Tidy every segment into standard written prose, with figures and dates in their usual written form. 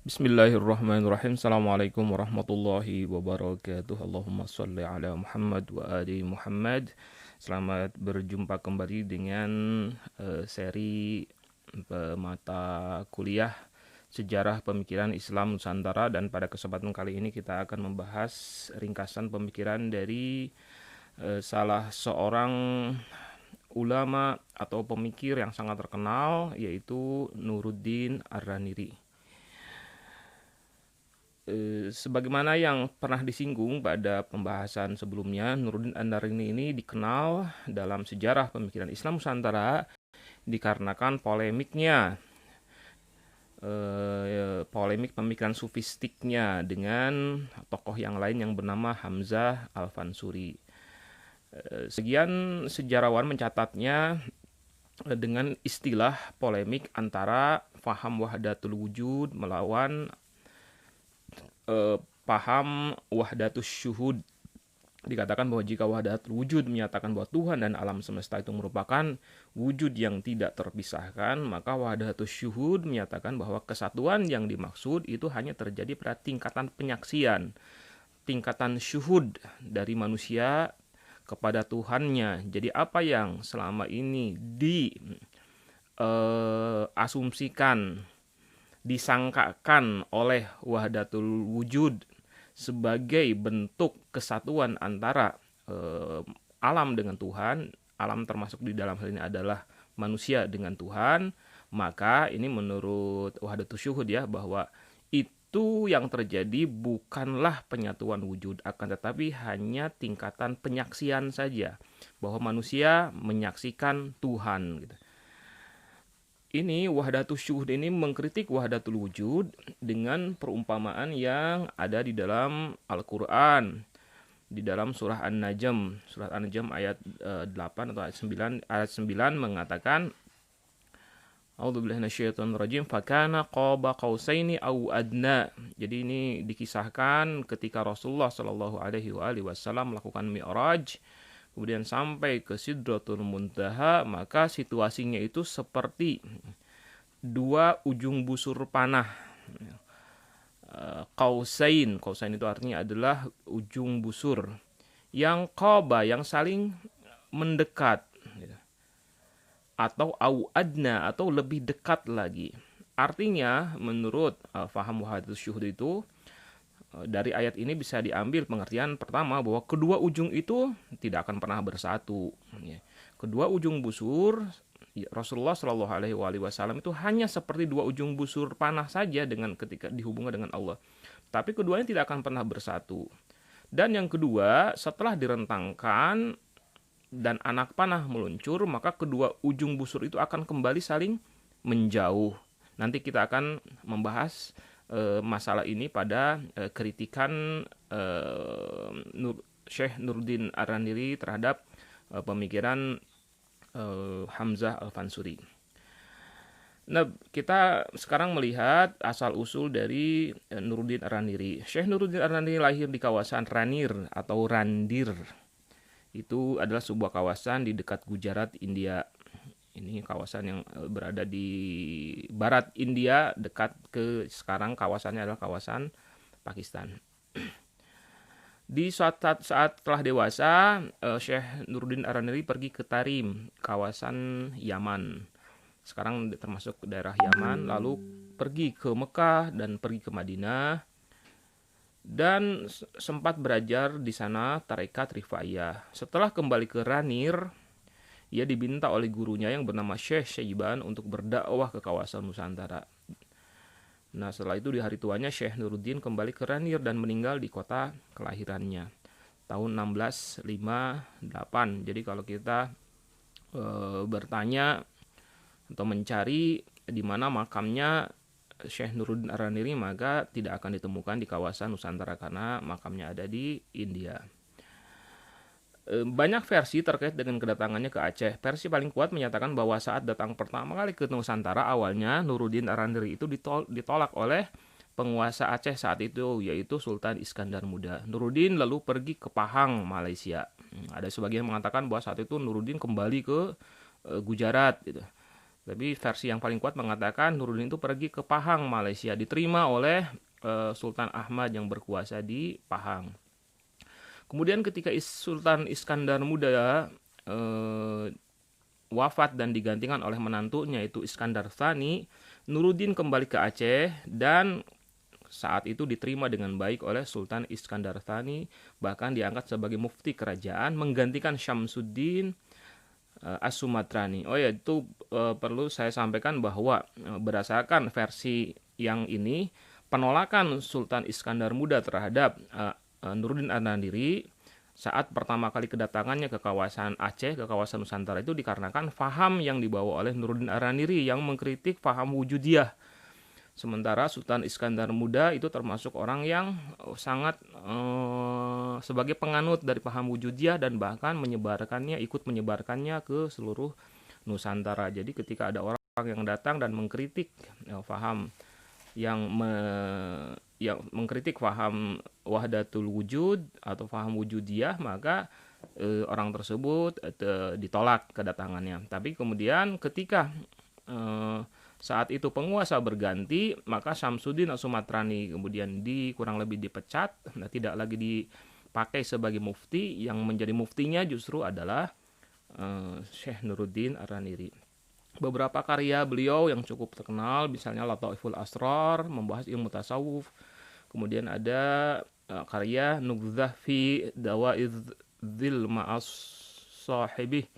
Bismillahirrahmanirrahim. Assalamualaikum warahmatullahi wabarakatuh. Allahumma sholli ala Muhammad wa ali Muhammad. Selamat berjumpa kembali dengan seri mata kuliah Sejarah Pemikiran Islam Nusantara, dan pada kesempatan kali ini kita akan membahas ringkasan pemikiran dari salah seorang ulama atau pemikir yang sangat terkenal, yaitu Nuruddin Ar-Raniri. Sebagaimana yang pernah disinggung pada pembahasan sebelumnya, Nuruddin Ar-Raniri ini dikenal dalam sejarah pemikiran Islam Nusantara dikarenakan polemik pemikiran sufistiknya dengan tokoh yang lain yang bernama Hamzah Al-Fansuri. Sebagian sejarawan mencatatnya dengan istilah polemik antara faham wahdatul wujud melawan paham wahdatus syuhud. Dikatakan bahwa jika wahdatul wujud menyatakan bahwa Tuhan dan alam semesta itu merupakan wujud yang tidak terpisahkan, maka wahdatus syuhud menyatakan bahwa kesatuan yang dimaksud itu hanya terjadi pada tingkatan penyaksian, tingkatan syuhud dari manusia kepada Tuhannya. Jadi apa yang selama ini diasumsikan, disangkakan oleh wahdatul wujud sebagai bentuk kesatuan antara alam dengan Tuhan, alam termasuk di dalam hal ini adalah manusia dengan Tuhan, maka ini menurut wahdatul syuhud ya, bahwa itu yang terjadi bukanlah penyatuan wujud, akan tetapi hanya tingkatan penyaksian saja, bahwa manusia menyaksikan Tuhan gitu. Ini wahdatul syuhud ini mengkritik wahdatul wujud dengan perumpamaan yang ada di dalam Al-Quran, di dalam surah An-Najm. Surah An-Najm ayat 8 atau ayat 9 mengatakan, A'udzubillahi minasyaitonirrajim, fakana qaba qausaini au adna. Jadi ini dikisahkan ketika Rasulullah Shallallahu alaihi wasallam melakukan Mi'raj, kemudian sampai ke Sidratul Muntaha, maka situasinya itu seperti dua ujung busur panah. Qausain itu artinya adalah ujung busur yang qaba, yang saling mendekat, atau au adna, atau lebih dekat lagi. Artinya menurut faham wahdatus syuhud itu, dari ayat ini bisa diambil pengertian pertama bahwa kedua ujung itu tidak akan pernah bersatu. Kedua ujung busur Rasulullah Shallallahu alaihi wasallam itu hanya seperti dua ujung busur panah saja dengan ketika dihubungkan dengan Allah. Tapi keduanya tidak akan pernah bersatu. Dan yang kedua, setelah direntangkan dan anak panah meluncur, maka kedua ujung busur itu akan kembali saling menjauh. Nanti kita akan membahas masalah ini pada kritikan Syekh Nuruddin Ar-Raniri terhadap pemikiran Hamzah Al-Fansuri. Nah, kita sekarang melihat asal-usul dari Nuruddin Ar-Raniri. Syekh Nuruddin Ar-Raniri lahir di kawasan Ranir atau Randir. Itu adalah sebuah kawasan di dekat Gujarat, India. Ini kawasan yang berada di barat India, dekat ke sekarang kawasannya adalah kawasan Pakistan. Di saat telah dewasa, Syekh Nuruddin Ar-Raniri pergi ke Tarim, kawasan Yaman. Sekarang termasuk daerah Yaman, lalu pergi ke Mekah dan pergi ke Madinah. Dan sempat belajar di sana tarekat Rifaiyah. Setelah kembali ke Ranir, ia diminta oleh gurunya yang bernama Syekh Syaiban untuk berdakwah ke kawasan Nusantara. Nah, setelah itu di hari tuanya Syekh Nuruddin kembali ke Ranir dan meninggal di kota kelahirannya tahun 1658. Jadi kalau kita bertanya atau mencari di mana makamnya Syekh Nuruddin Ar-Raniri, maka tidak akan ditemukan di kawasan Nusantara karena makamnya ada di India. Banyak versi terkait dengan kedatangannya ke Aceh. Versi paling kuat menyatakan bahwa saat datang pertama kali ke Nusantara, awalnya Nuruddin Ar-Raniri itu ditolak oleh penguasa Aceh saat itu, yaitu Sultan Iskandar Muda. Nuruddin lalu pergi ke Pahang, Malaysia. Ada sebagian mengatakan bahwa saat itu Nuruddin kembali ke Gujarat gitu. Tapi versi yang paling kuat mengatakan Nuruddin itu pergi ke Pahang, Malaysia, diterima oleh Sultan Ahmad yang berkuasa di Pahang. Kemudian ketika Sultan Iskandar Muda wafat dan digantikan oleh menantunya yaitu Iskandar Tsani, Nuruddin kembali ke Aceh dan saat itu diterima dengan baik oleh Sultan Iskandar Tsani, bahkan diangkat sebagai mufti kerajaan menggantikan Syamsuddin As-Sumatrani. Oh ya, itu perlu saya sampaikan bahwa berdasarkan versi yang ini, penolakan Sultan Iskandar Muda terhadap Nuruddin Ar-Nandiri saat pertama kali kedatangannya ke kawasan Aceh, ke kawasan Nusantara itu dikarenakan faham yang dibawa oleh Nuruddin Ar-Nandiri yang mengkritik faham wujudiyah. Sementara Sultan Iskandar Muda itu termasuk orang yang sangat sebagai penganut dari paham wujudiyah dan bahkan ikut menyebarkannya ke seluruh Nusantara. Jadi ketika ada orang yang datang dan mengkritik faham yang mengkritik faham wahdatul wujud atau faham wujudiyah, maka orang tersebut ditolak kedatangannya. Tapi kemudian ketika saat itu penguasa berganti, maka Syamsuddin As-Sumatrani kemudian kurang lebih dipecat, tidak lagi dipakai sebagai mufti. Yang menjadi muftinya justru adalah Syekh Nuruddin Ar-Nandiri. Beberapa karya beliau yang cukup terkenal, misalnya Lataiful Asrar, membahas ilmu tasawuf. Kemudian ada karya Nubdzah fi Dawaidzil Ma'as Sahibih,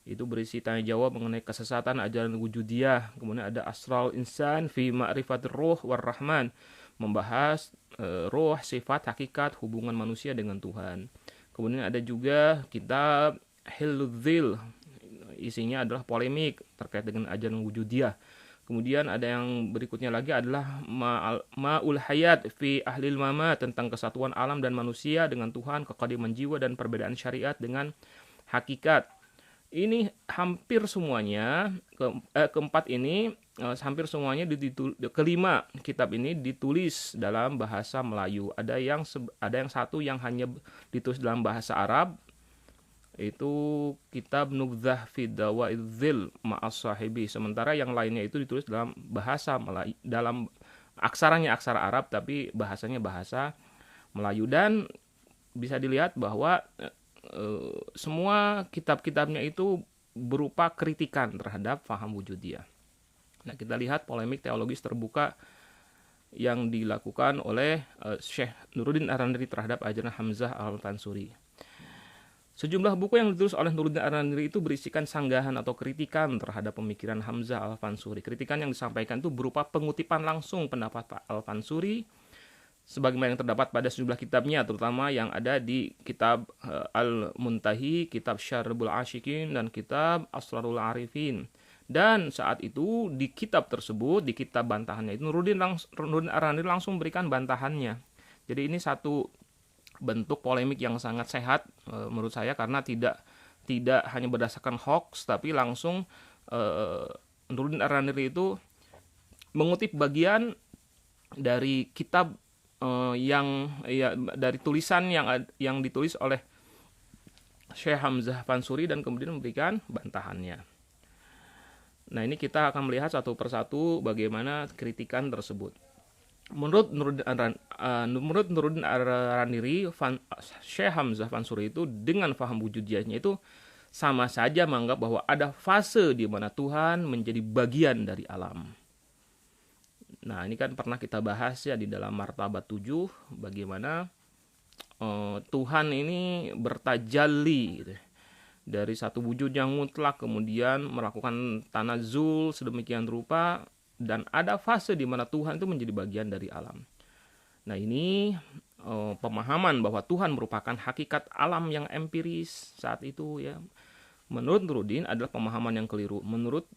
itu berisi tanya jawab mengenai kesesatan ajaran wujudiyah. Kemudian ada Asral Insan fi Ma'rifatir Ruh war Rahman, membahas ruh, sifat, hakikat, hubungan manusia dengan Tuhan. Kemudian ada juga kitab Hiludzil, isinya adalah polemik terkait dengan ajaran wujudiyah. Kemudian ada yang berikutnya lagi adalah Ma'ul Hayat fi Ahlil Mama, tentang kesatuan alam dan manusia dengan Tuhan, kekadiman jiwa dan perbedaan syariat dengan hakikat. Ini hampir semuanya, keempat ini hampir semuanya kelima kitab ini ditulis dalam bahasa Melayu. Ada yang satu yang hanya ditulis dalam bahasa Arab, itu kitab Nubdzah fi Dawaidzil Ma'as Sahibi. Sementara yang lainnya itu ditulis dalam bahasa Melayu, dalam aksaranya aksara Arab tapi bahasanya bahasa Melayu. Dan bisa dilihat bahwa semua kitab-kitabnya itu berupa kritikan terhadap faham wujudiyah. Nah, kita lihat polemik teologis terbuka yang dilakukan oleh Syekh Nuruddin Ar-Nandiri terhadap ajaran Hamzah Al-Fansuri. Sejumlah buku yang ditulis oleh Nuruddin Ar-Nandiri itu berisikan sanggahan atau kritikan terhadap pemikiran Hamzah Al-Fansuri. Kritikan yang disampaikan itu berupa pengutipan langsung pendapat Pak Al-Fansuri sebagaimana yang terdapat pada sejumlah kitabnya, terutama yang ada di kitab Al-Muntahi, kitab Syarbul Ashikin, dan kitab Asrarul Arifin. Dan saat itu di kitab tersebut, di kitab bantahannya itu Nuruddin Ar-Nandiri langsung berikan bantahannya. Jadi ini satu bentuk polemik yang sangat sehat menurut saya, karena tidak hanya berdasarkan hoax, tapi langsung Nuruddin Ar-Nandiri itu mengutip bagian dari kitab dari tulisan yang ditulis oleh Syekh Hamzah Fansuri dan kemudian memberikan bantahannya. Nah, ini kita akan melihat satu persatu bagaimana kritikan tersebut. Menurut Nuruddin Ar-Nandiri, Syekh Hamzah Fansuri itu dengan faham wujudiyahnya itu sama saja menganggap bahwa ada fase di mana Tuhan menjadi bagian dari alam. Nah, ini kan pernah kita bahas ya di dalam Martabat 7, bagaimana Tuhan ini bertajalli gitu, dari satu wujud yang mutlak, kemudian melakukan tanazul sedemikian rupa, dan ada fase di mana Tuhan itu menjadi bagian dari alam. Nah, ini pemahaman bahwa Tuhan merupakan hakikat alam yang empiris saat itu ya, menurut Nuruddin adalah pemahaman yang keliru. Menurut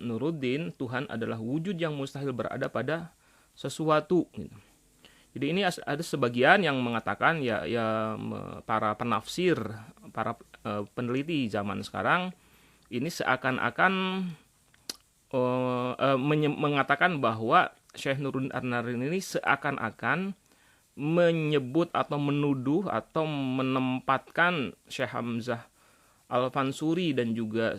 Nuruddin, Tuhan adalah wujud yang mustahil berada pada sesuatu gitu. Jadi ini ada sebagian yang mengatakan para penafsir, para peneliti zaman sekarang ini seakan-akan mengatakan bahwa Syekh Nuruddin Ar-Nandiri ini seakan-akan menyebut atau menuduh atau menempatkan Syekh Hamzah Al-Fansuri dan juga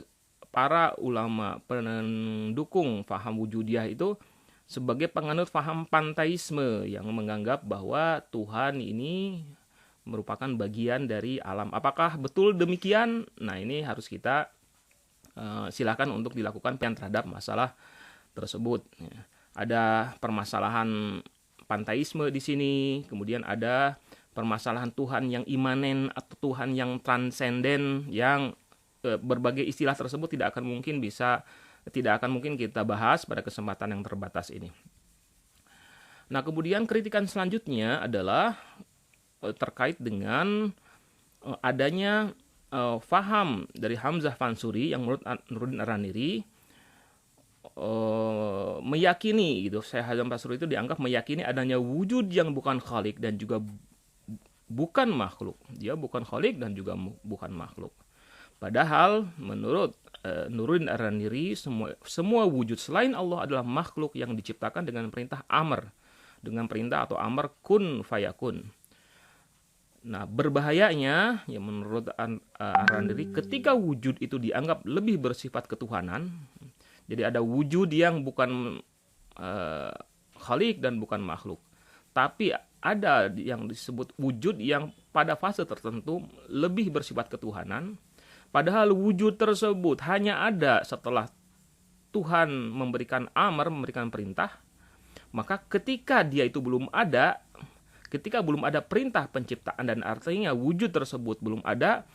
para ulama pendukung faham wujudiyah itu sebagai penganut faham panteisme yang menganggap bahwa Tuhan ini merupakan bagian dari alam. Apakah betul demikian? Nah, ini harus kita silakan untuk dilakukan penelitian terhadap masalah tersebut. Ada permasalahan panteisme di sini, kemudian ada permasalahan Tuhan yang imanen atau Tuhan yang transenden, yang berbagai istilah tersebut tidak akan mungkin kita bahas pada kesempatan yang terbatas ini. Nah, kemudian kritikan selanjutnya adalah terkait dengan adanya faham dari Hamzah Fansuri yang menurut Nuruddin Ar-Raniri meyakini gitu. Syekh Hamzah Fansuri itu dianggap meyakini adanya wujud yang bukan khalik dan juga bukan makhluk. Dia bukan khalik dan juga bukan makhluk. Padahal menurut Nuruddin Ar-Raniri semua wujud selain Allah adalah makhluk yang diciptakan dengan perintah amr, dengan perintah atau amr kun fayakun. Nah, berbahayanya ya menurut Ar-Raniri ketika wujud itu dianggap lebih bersifat ketuhanan. Jadi ada wujud yang bukan khalik dan bukan makhluk. Tapi ada yang disebut wujud yang pada fase tertentu lebih bersifat ketuhanan. Padahal wujud tersebut hanya ada setelah Tuhan memberikan amar, memberikan perintah. Maka ketika dia itu belum ada, ketika belum ada perintah penciptaan dan artinya wujud tersebut belum ada,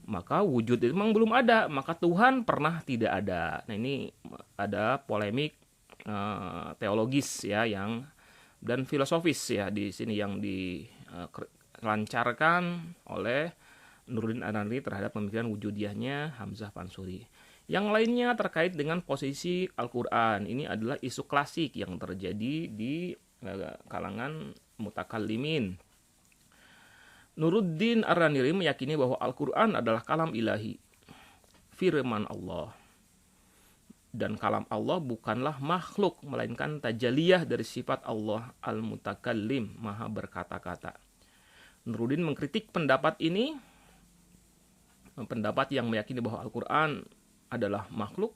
maka wujud itu memang belum ada, maka Tuhan pernah tidak ada. Nah, ini ada polemik teologis ya dan filosofis ya di sini yang dilancarkan oleh Nuruddin Ar-Raniri terhadap pemikiran wujudiyahnya Hamzah Fansuri. Yang lainnya terkait dengan posisi Al-Quran. Ini adalah isu klasik yang terjadi di kalangan mutakallimin. Nuruddin Ar-Raniri meyakini bahwa Al-Quran adalah kalam ilahi, firman Allah. Dan kalam Allah bukanlah makhluk, melainkan tajaliyah dari sifat Allah al-mutakallim, maha berkata-kata. Nuruddin mengkritik pendapat ini, pendapat yang meyakini bahwa Al-Quran adalah makhluk,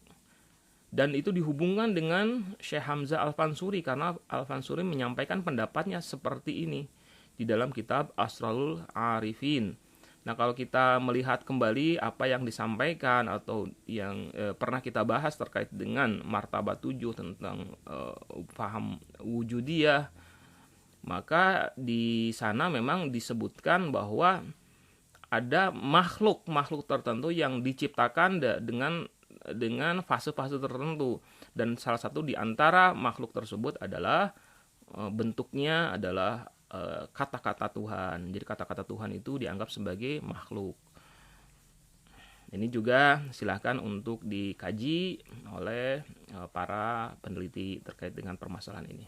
dan itu dihubungkan dengan Syekh Hamzah Al-Fansuri karena Al-Fansuri menyampaikan pendapatnya seperti ini di dalam kitab Asrarul Arifin. Nah, kalau kita melihat kembali apa yang disampaikan atau yang pernah kita bahas terkait dengan martabat 7 tentang paham wujudiyah, maka di sana memang disebutkan bahwa ada makhluk tertentu yang diciptakan dengan fase-fase tertentu, dan salah satu di antara makhluk tersebut adalah bentuknya adalah kata-kata Tuhan. Jadi kata-kata Tuhan itu dianggap sebagai makhluk. Ini juga silahkan untuk dikaji oleh para peneliti terkait dengan permasalahan ini.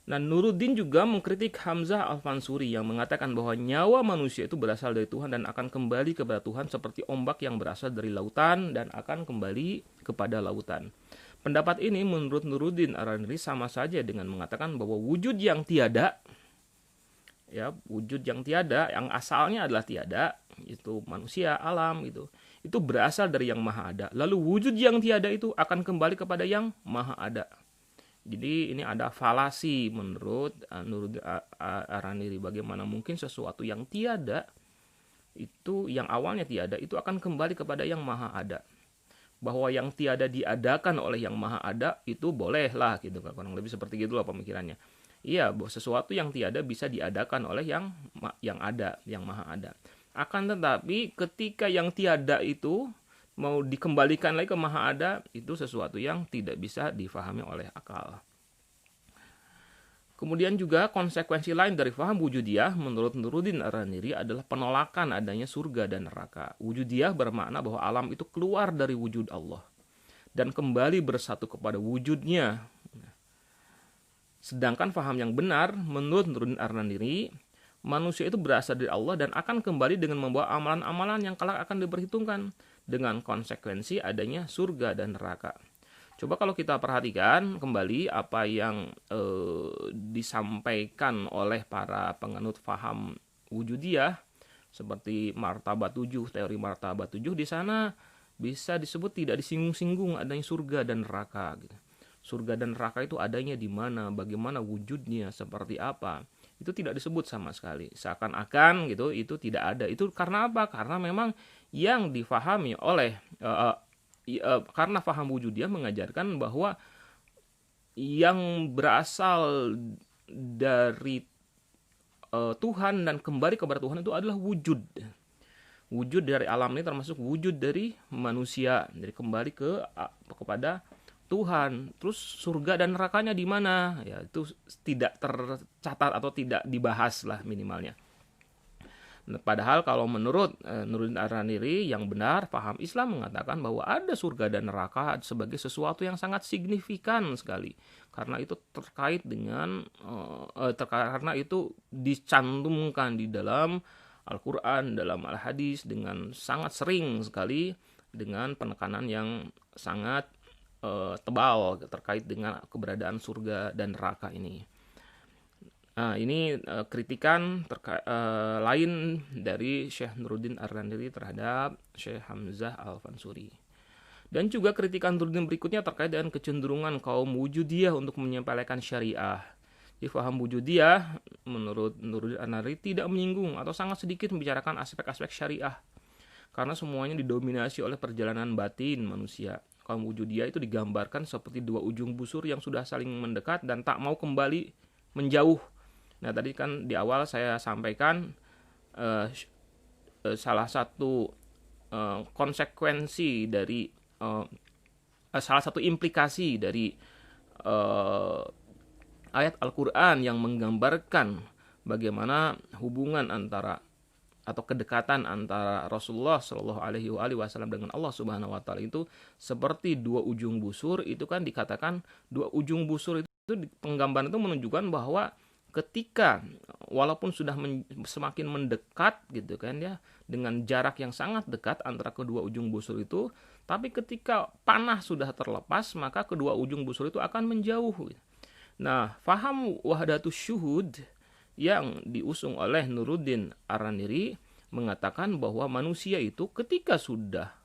Nah, Nuruddin juga mengkritik Hamzah Al-Fansuri yang mengatakan bahwa nyawa manusia itu berasal dari Tuhan dan akan kembali kepada Tuhan seperti ombak yang berasal dari lautan dan akan kembali kepada lautan. Pendapat ini menurut Nuruddin Ar-Raniri sama saja dengan mengatakan bahwa wujud yang tiada, ya wujud yang tiada, yang asalnya adalah tiada, itu manusia, alam gitu, itu berasal dari yang maha ada. Lalu wujud yang tiada itu akan kembali kepada yang maha ada. Jadi ini ada falasi menurut Nuruddin Ar-Raniri. Bagaimana mungkin sesuatu yang tiada itu, yang awalnya tiada, itu akan kembali kepada yang maha ada. Bahwa yang tiada diadakan oleh yang maha ada itu bolehlah gitu kan, kurang lebih seperti gitulah pemikirannya. Iya, bahwa sesuatu yang tiada bisa diadakan oleh yang ada, yang maha ada. Akan tetapi ketika yang tiada itu mau dikembalikan lagi ke maha ada, itu sesuatu yang tidak bisa difahami oleh akal. Kemudian juga konsekuensi lain dari faham wujudiyah menurut Nuruddin Ar-Raniri adalah penolakan adanya surga dan neraka. Wujudiyah bermakna bahwa alam itu keluar dari wujud Allah dan kembali bersatu kepada wujudnya. Sedangkan faham yang benar menurut Nuruddin Ar-Raniri, manusia itu berasal dari Allah dan akan kembali dengan membawa amalan-amalan yang kelak akan diperhitungkan, dengan konsekuensi adanya surga dan neraka. Coba kalau kita perhatikan kembali apa yang disampaikan oleh para penganut faham wujudiyah seperti martabat 7, teori martabat 7, di sana bisa disebut tidak disinggung-singgung adanya surga dan neraka gitu. Surga dan neraka itu adanya di mana, bagaimana wujudnya, seperti apa. Itu tidak disebut sama sekali. Seakan-akan gitu itu tidak ada. Itu karena apa? Karena memang yang difahami oleh karena faham wujud dia mengajarkan bahwa yang berasal dari Tuhan dan kembali kepada Tuhan itu adalah wujud. Wujud dari alam ini termasuk wujud dari manusia. Jadi kembali kepada Tuhan. Terus surga dan nerakanya di mana? Ya itu tidak tercatat atau tidak dibahas lah minimalnya. Padahal kalau menurut Nuruddin Ar-Raniri yang benar, paham Islam mengatakan bahwa ada surga dan neraka sebagai sesuatu yang sangat signifikan sekali. Karena itu terkait dengan karena itu dicantumkan di dalam Al-Quran, dalam Al-Hadis dengan sangat sering sekali dengan penekanan yang sangat tebal terkait dengan keberadaan surga dan neraka ini. Nah, ini kritikan lain dari Syekh Nuruddin Ar-Raniri terhadap Syekh Hamzah Al-Fansuri. Dan juga kritikan Nuruddin berikutnya terkait dengan kecenderungan kaum wujudiyah untuk menyepelekan syariah. Jadi faham wujudiyah menurut Nuruddin Ar-Raniri tidak menyinggung atau sangat sedikit membicarakan aspek-aspek syariah. Karena semuanya didominasi oleh perjalanan batin manusia. Kaum wujudiyah itu digambarkan seperti dua ujung busur yang sudah saling mendekat dan tak mau kembali menjauh. Nah, tadi kan di awal saya sampaikan salah satu konsekuensi dari salah satu implikasi dari ayat Al-Quran yang menggambarkan bagaimana hubungan antara atau kedekatan antara Rasulullah Shallallahu Alaihi Wasallam dengan Allah Subhanahu Wa Taala itu seperti dua ujung busur. Itu kan dikatakan dua ujung busur itu penggambaran itu menunjukkan bahwa ketika walaupun sudah semakin mendekat gitu kan ya, dengan jarak yang sangat dekat antara kedua ujung busur itu, tapi ketika panah sudah terlepas maka kedua ujung busur itu akan menjauh. Nah, faham wahdatus syuhud yang diusung oleh Nuruddin Ar-Raniri mengatakan bahwa manusia itu ketika sudah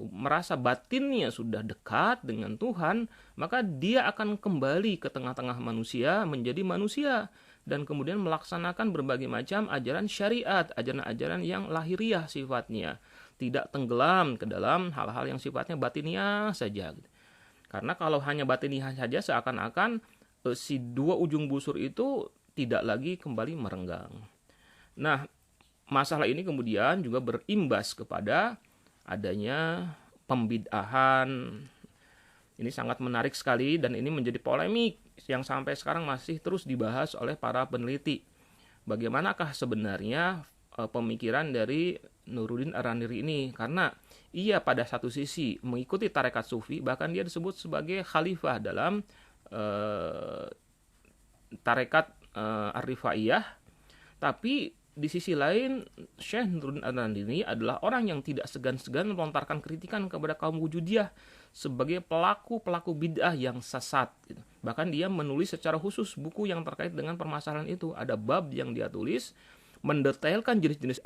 merasa batinnya sudah dekat dengan Tuhan, maka dia akan kembali ke tengah-tengah manusia menjadi manusia dan kemudian melaksanakan berbagai macam ajaran syariat, ajaran-ajaran yang lahiriah sifatnya, tidak tenggelam ke dalam hal-hal yang sifatnya batiniah saja. Karena kalau hanya batiniah saja seakan-akan si dua ujung busur itu tidak lagi kembali merenggang. Nah, masalah ini kemudian juga berimbas kepada adanya pembid'ahan. Ini sangat menarik sekali dan ini menjadi polemik yang sampai sekarang masih terus dibahas oleh para peneliti. Bagaimanakah sebenarnya pemikiran dari Nuruddin Ar-Raniri ini? Karena ia pada satu sisi mengikuti tarekat sufi, bahkan dia disebut sebagai khalifah dalam tarekat Ar-Rifaiyah, tapi di sisi lain, Syekh Nuruddin Ar-Raniri adalah orang yang tidak segan-segan melontarkan kritikan kepada kaum wujudiyah sebagai pelaku-pelaku bid'ah yang sesat. Bahkan dia menulis secara khusus buku yang terkait dengan permasalahan itu. Ada bab yang dia tulis mendetailkan jenis-jenis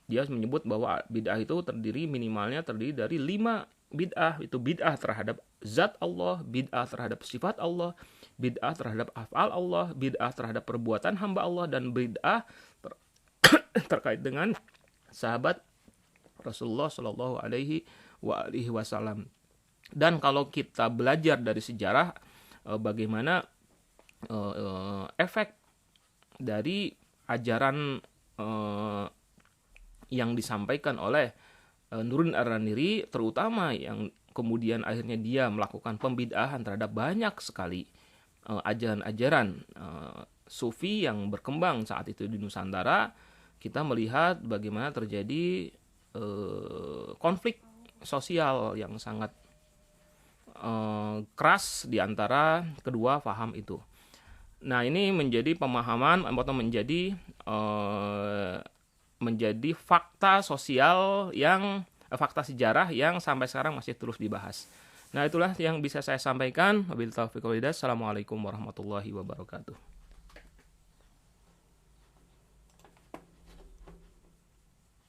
Dia menyebut bahwa bid'ah itu minimalnya terdiri dari 5 bid'ah. Itu bid'ah terhadap zat Allah, bid'ah terhadap sifat Allah, bid'ah terhadap af'al Allah, bid'ah terhadap perbuatan hamba Allah, dan bid'ah terkait dengan sahabat Rasulullah Shallallahu Alaihi Wasallam. Dan kalau kita belajar dari sejarah bagaimana efek dari ajaran yang disampaikan oleh Nuruddin Ar-Raniri, terutama yang kemudian akhirnya dia melakukan pembid'ahan terhadap banyak sekali ajaran-ajaran sufi yang berkembang saat itu di Nusantara. Kita melihat bagaimana terjadi konflik sosial yang sangat keras di antara kedua paham itu. Nah, ini menjadi pemahaman atau menjadi fakta sosial fakta sejarah yang sampai sekarang masih terus dibahas. Nah, itulah yang bisa saya sampaikan. Wabillahi taufiq wal hidayah. Assalamualaikum warahmatullahi wabarakatuh.